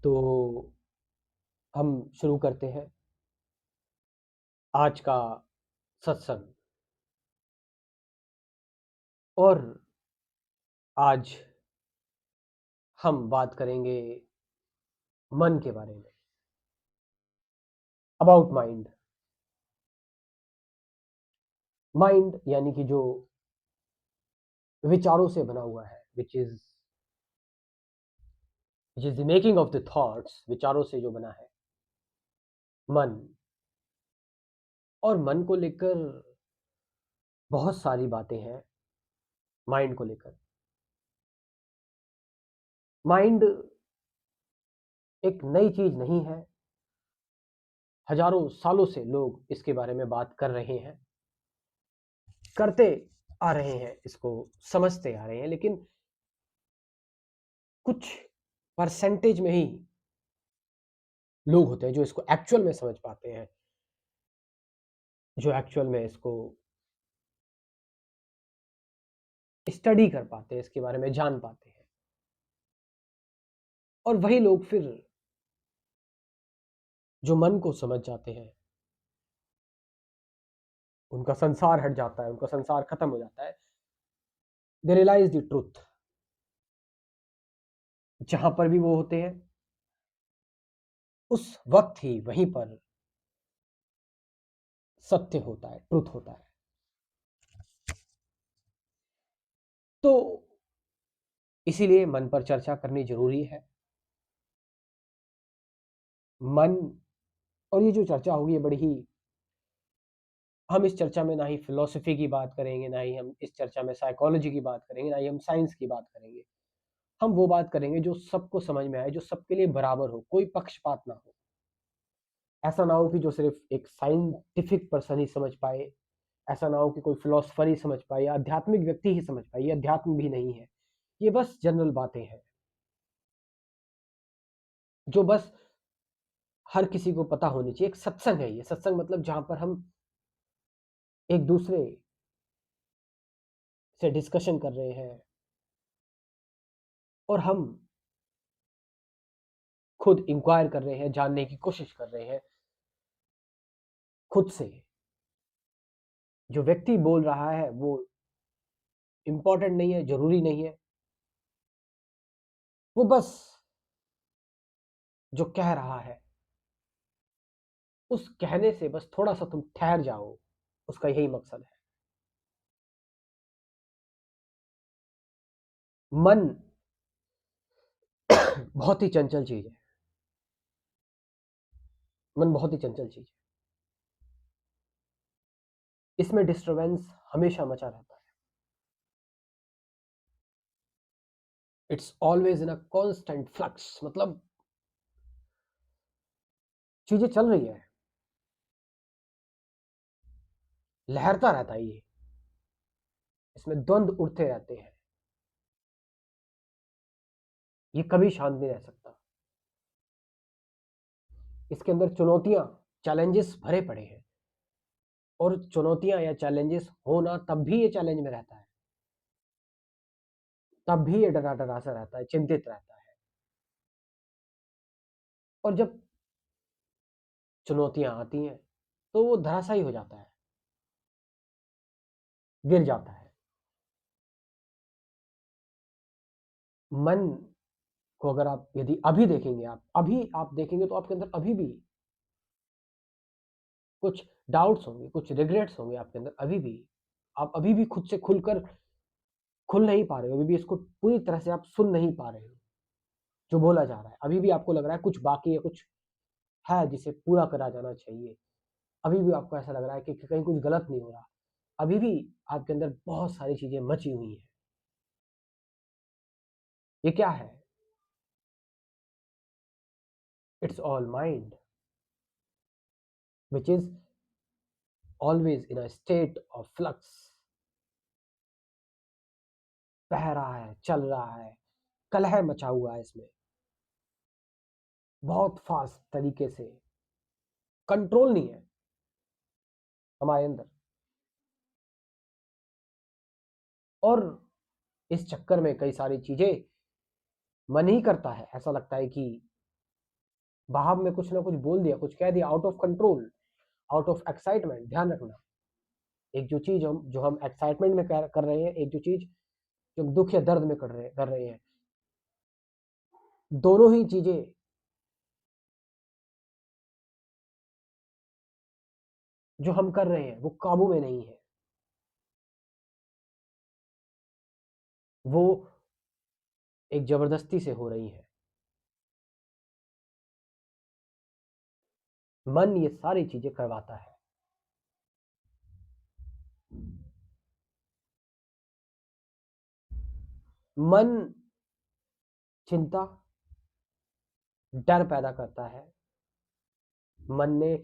तो हम शुरू करते हैं आज का सत्संग। और आज हम बात करेंगे मन के बारे में, अबाउट माइंड। माइंड यानी कि जो विचारों से बना हुआ है, which is the making of the thoughts, विचारों से जो बना है मन। और मन को लेकर बहुत सारी बातें हैं। माइंड को लेकर, माइंड एक नई चीज नहीं है। हजारों सालों से लोग इसके बारे में बात कर रहे हैं, करते आ रहे हैं, इसको समझते आ रहे हैं, लेकिन कुछ परसेंटेज में ही लोग होते हैं जो इसको एक्चुअल में समझ पाते हैं, जो एक्चुअल में इसको स्टडी कर पाते हैं, इसके बारे में जान पाते हैं। और वही लोग फिर जो मन को समझ जाते हैं, उनका संसार हट जाता है, उनका संसार खत्म हो जाता है। दे रियलाइज द ट्रूथ। जहां पर भी वो होते हैं उस वक्त ही वहीं पर सत्य होता है, ट्रुथ होता है। तो इसीलिए मन पर चर्चा करनी जरूरी है। मन, और ये जो चर्चा होगी ये बड़ी ही, हम इस चर्चा में ना ही फिलॉसफी की बात करेंगे, ना ही हम इस चर्चा में साइकोलॉजी की बात करेंगे, ना ही हम साइंस की बात करेंगे। हम वो बात करेंगे जो सबको समझ में आए, जो सबके लिए बराबर हो, कोई पक्षपात ना हो। ऐसा ना हो कि जो सिर्फ एक साइंटिफिक पर्सन ही समझ पाए, ऐसा ना हो कि कोई फिलोसफर ही समझ पाए या आध्यात्मिक व्यक्ति ही समझ पाए। ये अध्यात्म भी नहीं है, ये बस जनरल बातें हैं जो बस हर किसी को पता होनी चाहिए। एक सत्संग है ये। सत्संग मतलब जहां पर हम एक दूसरे से डिस्कशन कर रहे हैं और हम खुद इंक्वायर कर रहे हैं, जानने की कोशिश कर रहे हैं खुद से। जो व्यक्ति बोल रहा है वो इंपॉर्टेंट नहीं है, जरूरी नहीं है। वो बस जो कह रहा है, उस कहने से बस थोड़ा सा तुम ठहर जाओ, उसका यही मकसद है। मन बहुत ही चंचल चीज है। मन बहुत ही चंचल चीज है। इसमें डिस्टरबेंस हमेशा मचा रहता है। It's always in a constant flux, मतलब चीजें चल रही है, लहरता रहता है ये। इसमें द्वंद उठते रहते हैं। ये कभी शांत नहीं रह सकता। इसके अंदर चुनौतियां, चैलेंजेस भरे पड़े हैं। और चुनौतियां या चैलेंजेस होना तब भी ये चैलेंज में रहता है, तब भी ये डरा डरा सा रहता है, चिंतित रहता है। और जब चुनौतियां आती हैं तो वो धराशायी हो जाता है, गिर जाता है। मन को अगर आप यदि अभी देखेंगे, आप अभी आप देखेंगे तो आपके अंदर अभी भी कुछ डाउट्स होंगे, कुछ रिग्रेट्स होंगे आपके अंदर अभी भी। आप अभी भी खुद से खुलकर खुल नहीं पा रहे हो, अभी भी इसको पूरी तरह से आप सुन नहीं पा रहे हो जो बोला जा रहा है। अभी भी आपको लग रहा है कुछ बाकी है, कुछ है जिसे पूरा करा जाना चाहिए। अभी भी आपको ऐसा लग रहा है कि कहीं कुछ गलत नहीं हो रहा। अभी भी आपके अंदर बहुत सारी चीजें मची हुई हैं। ये क्या है? It's all mind, which is always in a state of flux. बह रहा है, चल रहा है, कलह मचा हुआ है इसमें, बहुत फास्ट तरीके से। कंट्रोल नहीं है हमारे अंदर। और इस चक्कर में कई सारी चीजें मन ही करता है। ऐसा लगता है कि भाव में कुछ ना कुछ बोल दिया, कुछ कह दिया, out of control, out of excitement. ध्यान रखना, एक जो चीज हम एक्साइटमेंट में कर रहे हैं, एक जो चीज जो दुख या दर्द में कर रहे हैं, दोनों ही चीजें जो हम कर रहे हैं वो काबू में नहीं है, वो एक जबरदस्ती से हो रही है। मन ये सारी चीजें करवाता है। मन चिंता, डर पैदा करता है। मन ने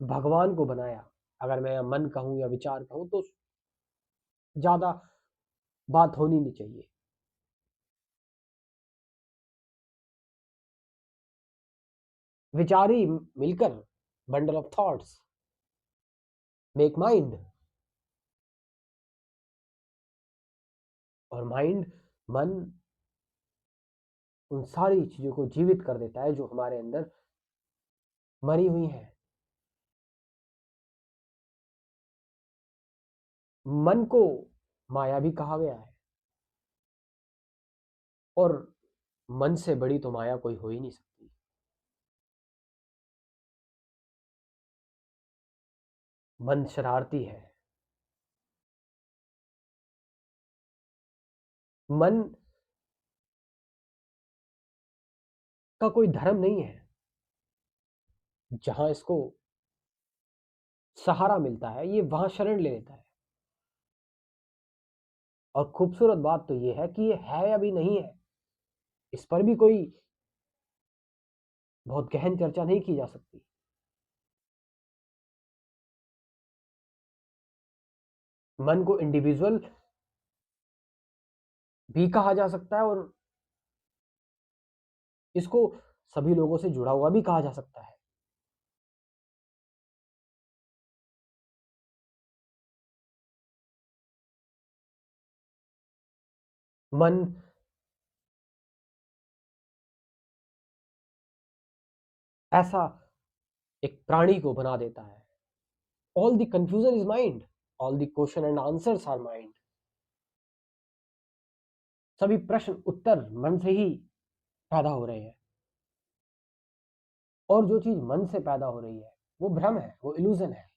भगवान को बनाया, अगर मैं मन कहूं या विचार कहूं तो ज्यादा बात होनी नहीं चाहिए। विचार ही मिलकर, bundle of thoughts make mind, और माइंड, मन उन सारी चीजों को जीवित कर देता है जो हमारे अंदर मरी हुई हैं। मन को माया भी कहा गया है, और मन से बड़ी तो माया कोई हो ही नहीं सकती। मन शरारती है। मन का कोई धर्म नहीं है। जहां इसको सहारा मिलता है ये वहां शरण ले लेता है। और खूबसूरत बात तो ये है कि ये है या भी नहीं है, इस पर भी कोई बहुत गहन चर्चा नहीं की जा सकती। मन को इंडिविजुअल भी कहा जा सकता है, और इसको सभी लोगों से जुड़ा हुआ भी कहा जा सकता है। मन ऐसा एक प्राणी को बना देता है। All the confusion is mind, all the question and answers are mind. सभी प्रश्न उत्तर मन से ही पैदा हो रहे हैं, और जो चीज मन से पैदा हो रही है वो भ्रम है, वो इल्यूजन है।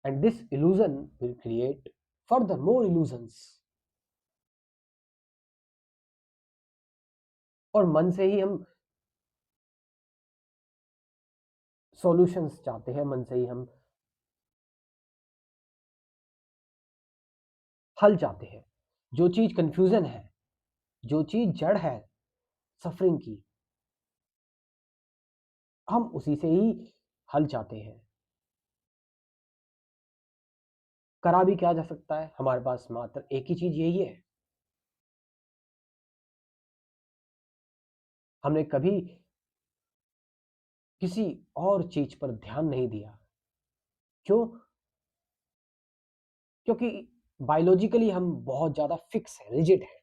And this illusion will create further more illusions. और मन से ही हम सॉल्यूशंस चाहते हैं, मन से ही हम हल चाहते हैं। जो चीज कंफ्यूजन है, जो चीज जड़ है सफरिंग की, हम उसी से ही हल चाहते हैं। करा भी क्या जा सकता है, हमारे पास मात्र एक ही चीज यही है। हमने कभी किसी और चीज पर ध्यान नहीं दिया। क्यों? क्योंकि बायोलॉजिकली हम बहुत ज्यादा फिक्स है, रिजिड है।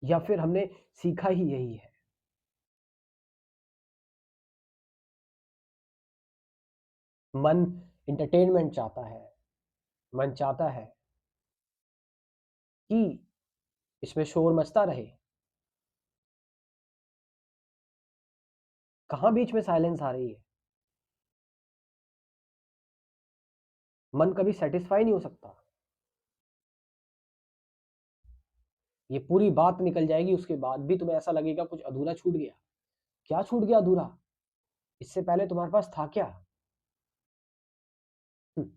या फिर हमने सीखा ही यही है। मन इंटरटेनमेंट चाहता है, मन चाहता है कि इसमें शोर मचता रहे। कहाँ बीच में साइलेंस आ रही है? मन कभी सेटिस्फाई नहीं हो सकता। ये पूरी बात निकल जाएगी, उसके बाद भी तुम्हें ऐसा लगेगा कुछ अधूरा छूट गया। क्या छूट गया अधूरा? इससे पहले तुम्हारे पास था क्या? हम्म,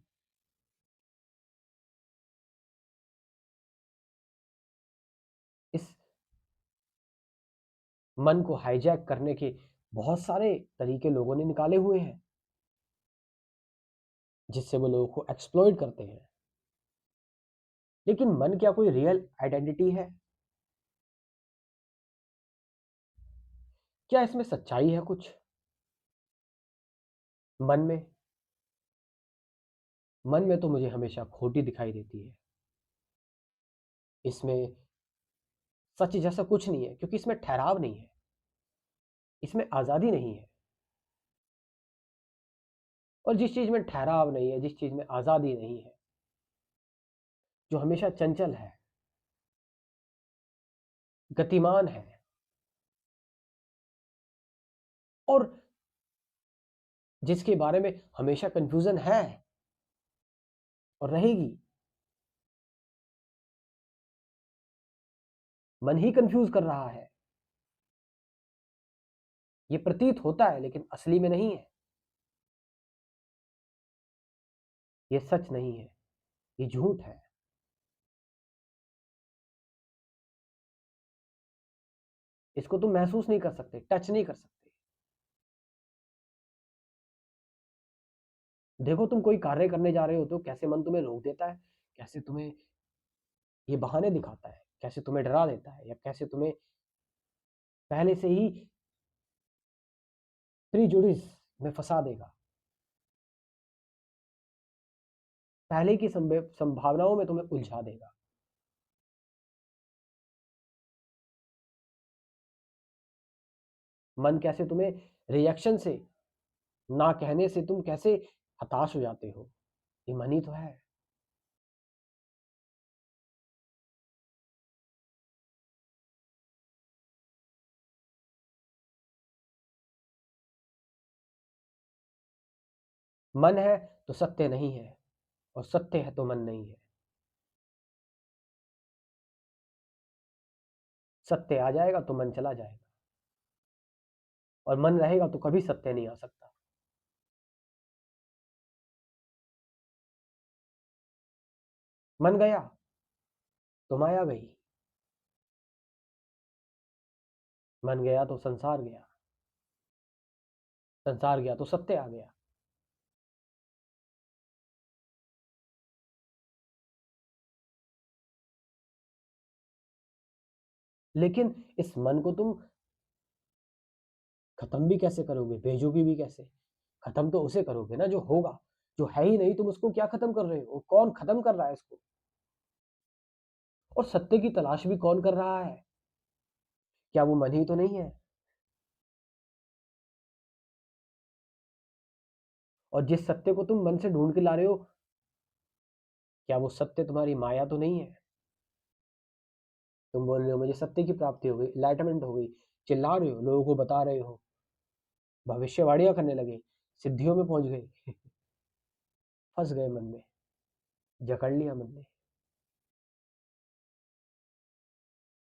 इस मन को हाईजैक करने के बहुत सारे तरीके लोगों ने निकाले हुए हैं, जिससे वो लोगों को एक्सप्लॉइट करते हैं। लेकिन मन क्या कोई रियल आइडेंटिटी है? क्या इसमें सच्चाई है कुछ मन में? मन में तो मुझे हमेशा खोटी दिखाई देती है। इसमें सच जैसा कुछ नहीं है, क्योंकि इसमें ठहराव नहीं है, इसमें आज़ादी नहीं है। और जिस चीज़ में ठहराव नहीं है, जिस चीज़ में आज़ादी नहीं है, जो हमेशा चंचल है, गतिमान है और जिसके बारे में हमेशा कन्फ्यूज़न है और रहेगी, मन ही कन्फ्यूज़ कर रहा है। ये प्रतीत होता है लेकिन असली में नहीं है। ये सच नहीं है, ये झूठ है। इसको तुम महसूस नहीं कर सकते, टच नहीं कर सकते। देखो तुम कोई कार्य करने जा रहे हो तो कैसे मन तुम्हें रोक देता है, कैसे तुम्हें ये बहाने दिखाता है, कैसे तुम्हें डरा देता है या कैसे तुम्हें पहले से ही प्रीजुडिस में फंसा देगा। पहले की संभावनाओं में तुम्हें उलझा देगा। मन कैसे तुम्हें रिएक्शन से, ना कहने से तुम कैसे हताश हो जाते हो। ये मन ही तो है। मन है तो सत्य नहीं है और सत्य है तो मन नहीं है। सत्य आ जाएगा तो मन चला जाएगा और मन रहेगा तो कभी सत्य नहीं आ सकता। मन गया तो माया गई, मन गया तो संसार गया, संसार गया तो सत्य आ गया। लेकिन इस मन को तुम खत्म भी कैसे करोगे, भेजोगे भी कैसे? खत्म तो उसे करोगे ना जो होगा, जो है ही नहीं तुम उसको क्या खत्म कर रहे हो? कौन खत्म कर रहा है इसको? और सत्य की तलाश भी कौन कर रहा है? क्या वो मन ही तो नहीं है? और जिस सत्य को तुम मन से ढूंढ के ला रहे हो, क्या वो सत्य तुम्हारी माया तो नहीं है? तुम बोल रहे हो मुझे सत्य की प्राप्ति हो गई, एनलाइटमेंट हो गई, चिल्ला रहे हो, लोगों को बता रहे हो, भविष्यवाणियां करने लगे, सिद्धियों में पहुंच गए, फंस गए मन में, जकड़ लिया मन ने।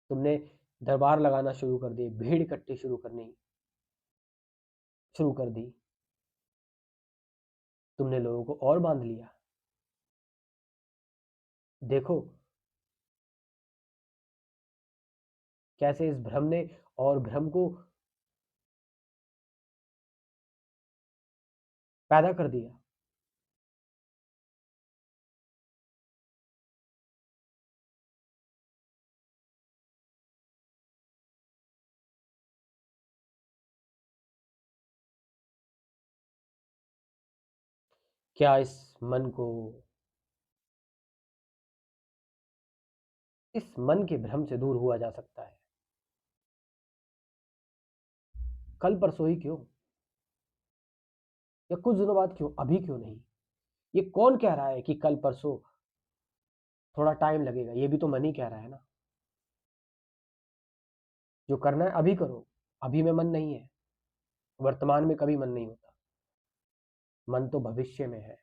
तुमने दरबार लगाना शुरू कर दिए, भीड़ इकट्ठी शुरू कर दी। तुमने लोगों को और बांध लिया। देखो कैसे इस भ्रम ने और भ्रम को पैदा कर दिया। क्या इस मन के भ्रम से दूर हुआ जा सकता है? कल परसों ही क्यों, या कुछ दिनों बाद क्यों, अभी क्यों नहीं? ये कौन कह रहा है कि कल परसों, थोड़ा टाइम लगेगा? ये भी तो मन ही कह रहा है ना। जो करना है अभी करो। अभी में मन नहीं है, वर्तमान में कभी मन नहीं होता। मन तो भविष्य में है।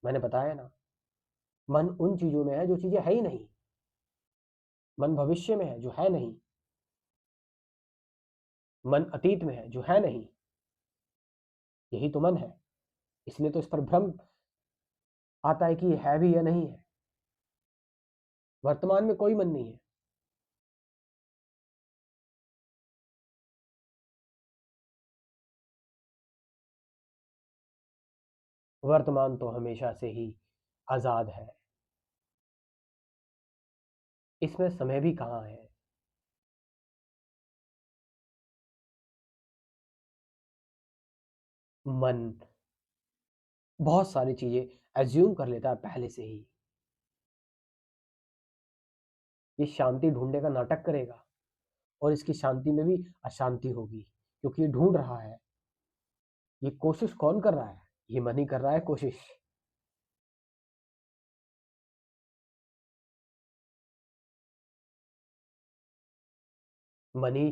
मैंने बताया ना, मन उन चीजों में है जो चीजें है ही नहीं। मन भविष्य में है जो है नहीं। मन अतीत में है जो है नहीं। यही तो मन है। इसलिए तो इस पर भ्रम आता है कि ये है भी या नहीं है। वर्तमान में कोई मन नहीं है। वर्तमान तो हमेशा से ही आजाद है। इसमें समय भी कहाँ है? मन बहुत सारी चीजें एज्यूम कर लेता है पहले से ही। ये शांति ढूंढने का नाटक करेगा और इसकी शांति में भी अशांति होगी, क्योंकि ये ढूंढ रहा है। ये कोशिश कौन कर रहा है? ये मन ही कर रहा है कोशिश। मन ही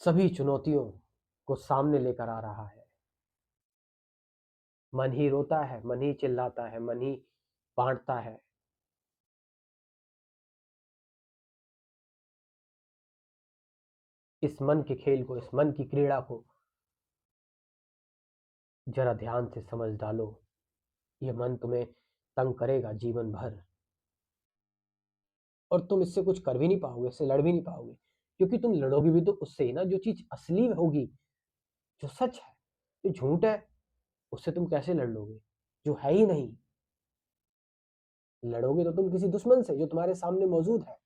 सभी चुनौतियों को सामने लेकर आ रहा है। मन ही रोता है, मन ही चिल्लाता है, मन ही बांटता है। इस मन के खेल को, इस मन की क्रीड़ा को जरा ध्यान से समझ डालो। ये मन तुम्हें तंग करेगा जीवन भर, और तुम इससे कुछ कर भी नहीं पाओगे, इससे लड़ भी नहीं पाओगे, क्योंकि तुम लड़ोगे भी तो उससे ही ना जो चीज असली होगी, जो सच है। जो झूठ है उससे तुम कैसे लड़ लोगे, जो है ही नहीं? लड़ोगे तो तुम किसी दुश्मन से जो तुम्हारे सामने मौजूद है।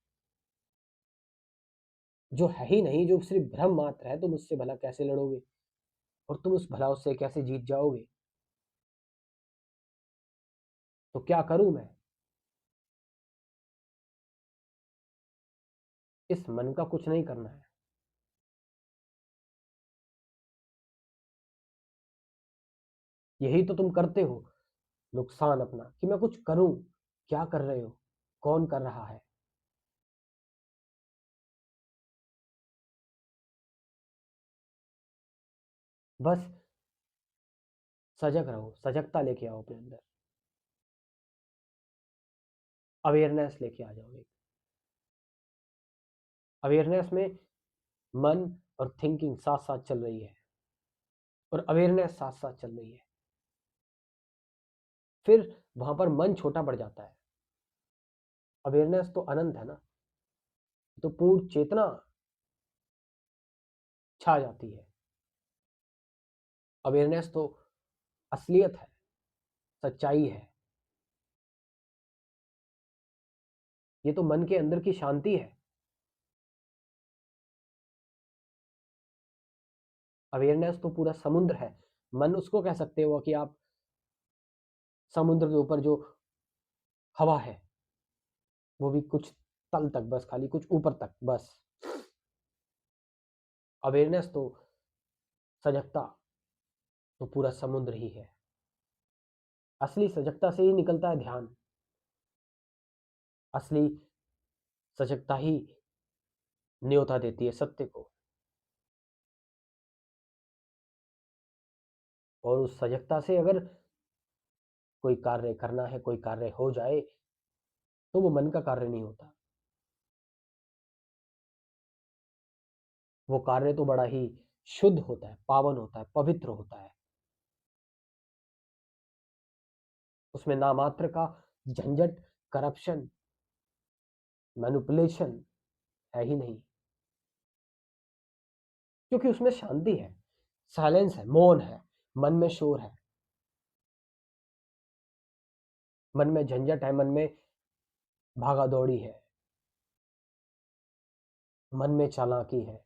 जो है ही नहीं, जो सिर्फ भ्रम मात्र है, तुम उससे भला कैसे लड़ोगे? और तुम उस भला उससे कैसे जीत जाओगे? तो क्या करूं मैं? इस मन का कुछ नहीं करना है। यही तो तुम करते हो, नुकसान अपना, कि मैं कुछ करूं। क्या कर रहे हो? कौन कर रहा है? बस सजग रहो, सजगता लेके आओ अपने अंदर, अवेयरनेस लेके आ जाओ एक। अवेयरनेस में मन और थिंकिंग साथ साथ चल रही है, और अवेयरनेस साथ साथ चल रही है। फिर वहां पर मन छोटा पड़ जाता है। अवेयरनेस तो अनंत है ना, तो पूर्ण चेतना छा जाती है। अवेयरनेस तो असलियत है, सच्चाई है। ये तो मन के अंदर की शांति है। अवेयरनेस तो पूरा समुद्र है। मन उसको कह सकते हो कि आप समुद्र के ऊपर जो हवा है, वो भी कुछ तल तक, बस खाली कुछ ऊपर तक बस। अवेयरनेस तो, सजगता तो पूरा समुद्र ही है। असली सजगता से ही निकलता है ध्यान। असली सजगता ही न्योता देती है सत्य को। और उस सजगता से अगर कोई कार्य करना है, कोई कार्य हो जाए, तो वो मन का कार्य नहीं होता। वो कार्य तो बड़ा ही शुद्ध होता है, पावन होता है, पवित्र होता है। उसमें ना मात्र का झंझट, करप्शन, मैनिपुलेशन है ही नहीं, क्योंकि उसमें शांति है, साइलेंस है, मौन है। मन में शोर है, मन में झंझट है, मन में भागा दौड़ी है, मन में चालाकी है,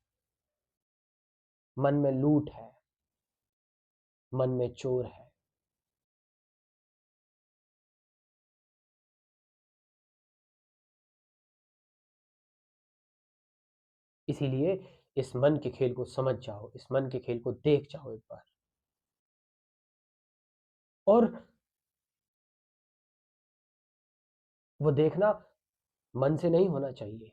मन में लूट है, मन में चोर है। इसीलिए इस मन के खेल को समझ जाओ, इस मन के खेल को देख जाओ एक बार। और वो देखना मन से नहीं होना चाहिए,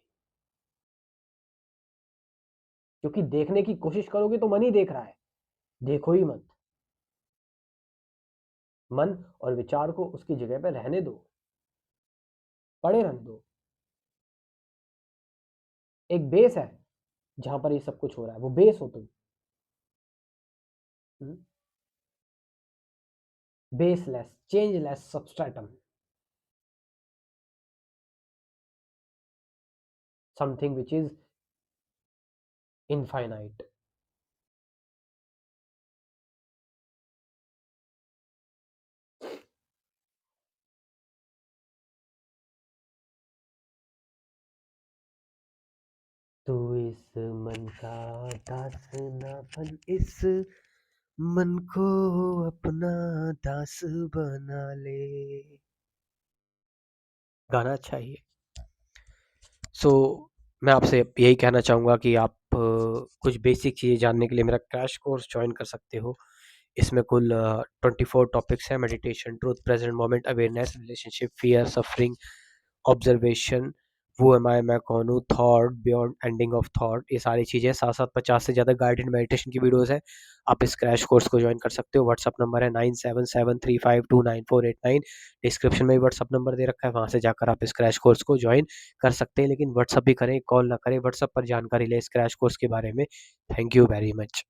क्योंकि देखने की कोशिश करोगे तो मन ही देख रहा है। देखो ही मत। मन और विचार को उसकी जगह पर रहने दो, पड़े रहने दो। एक बेस है जहां पर ये सब कुछ हो रहा है, वो बेस हो तुम। Baseless, changeless substratum, something which is infinite. तू इस मन का दास ना बन, इस मन को अपना दास बना ले। गाना अच्छा ही है। सो मैं आपसे यही कहना चाहूँगा कि आप कुछ बेसिक चीज़ें जानने के लिए मेरा क्रैश कोर्स जॉइन कर सकते हो। इसमें कुल 24 टॉपिक्स हैं: meditation, truth, present moment, awareness, relationship, fear, suffering, observation, who am I, मैं कौन हूँ, thought, beyond ending of thought, ये सारी चीज़ें साथ साथ 50 से ज़्यादा गाइडेड मेडिटेशन की वीडियोस है। आप इस क्रैश कोर्स को ज्वाइन कर सकते हो। व्हाट्सअप नंबर है 9773529489। डिस्क्रिप्शन में भी व्हाट्सअप नंबर दे रखा है, वहाँ से जाकर आप इस क्रैश कोर्स को ज्वाइन कर सकते हैं। लेकिन व्हाट्सअप भी करें, कॉल ना करें, व्हाट्सअप पर जानकारी लें इस क्रैश कोर्स के बारे में। Thank you very much.